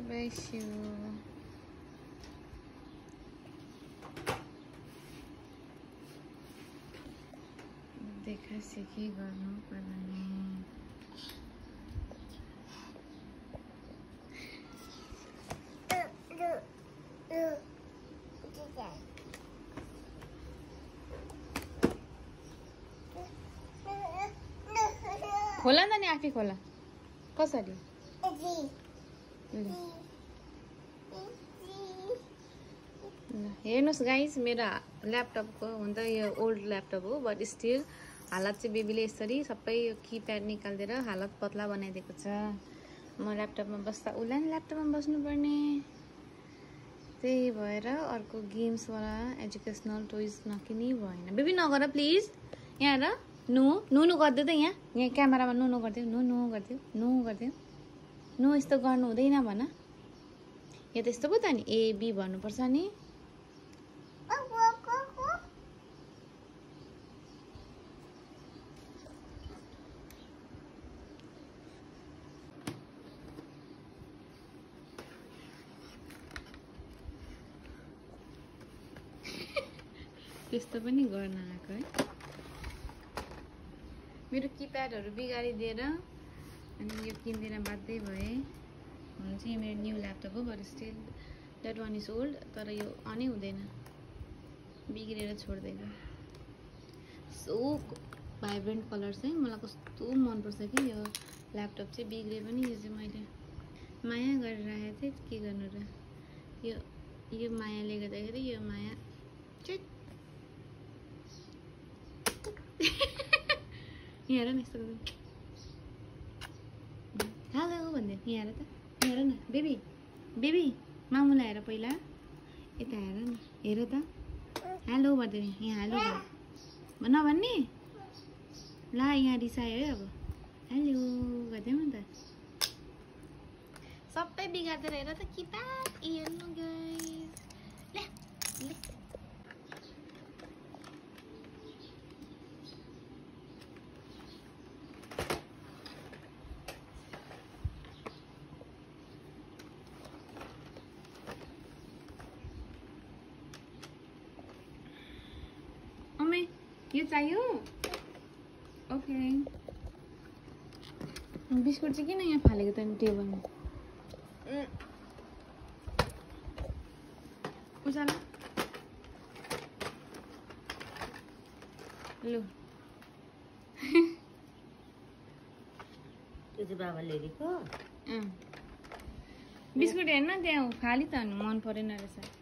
God bless you. देखाइसे के गर्नु पर्ने खोला नि आफै खोला कसरी हेर्नुस् गाइस मेरो ल्यापटपको हुन त यो ओल्ड ल्यापटप हो बट स्टिल हालत चाहिँ बेबीले यसरी सबै यो कीप्याड निकाल्दिएर हालत पतला बनाइदिएको छ म ल्यापटपमा बस्दा उलाई नि ल्यापटपमा बस्नुपर्ने त्यही भएर अर्को गेम्स वाला एजुकेसनल टोइज नकिनी भएन बेबी नगर प्लिज यहाँ हेर नु गर्दै त यहाँ क्यामेरामा नु गर्दै नु गर्दै नु यस्तो गर्नु हुँदैन भन यो त यस्तो पो त नि ए बी भन्नुपर्छ नि त्यस्तो पनि गर्न आएको है मेरो कीप्याडहरु बिगारिदिएर अनि यो किन्दिन बाध्य भए हुन चाहिँ मेरो न्यू ल्यापटप हो but still that one is old तर यो अनै हुँदैन बिग्रेर छोड्दैन सो भाइब्रेन्ट कलर चाहिँ मलाई कस्तो मन पर्छ कि यो ल्यापटप चाहिँ बिग्रे पनि यो चाहिँ मैले माया गरेर राखेको थिएँ के गर्नु र यो मायाले गर्दाखेरि यो माया चिट यहाँ हेर न यस्तो हेलो भन्दै यहाँ हेर त यहाँ हेर न बेबी मामुलाई हेर पहिला यता हेर न हेर त हेलो भन्दै यहाँ हेलो नभन्ने ला यहाँ रिसायो है अब हेलो गर्दै नि त सबै बिगार्दै हेर त किताब हेर्नु गाइस ले यो चाहियो ओके बिस्कुट चाहिँ किन यहाँ फालेको त नि टेबलमा उचाला लु त्यो चाहिँ बाबाले हेरेको बिस्कुट हेर्न त्यहाँ खाली त मन परेन रहेछ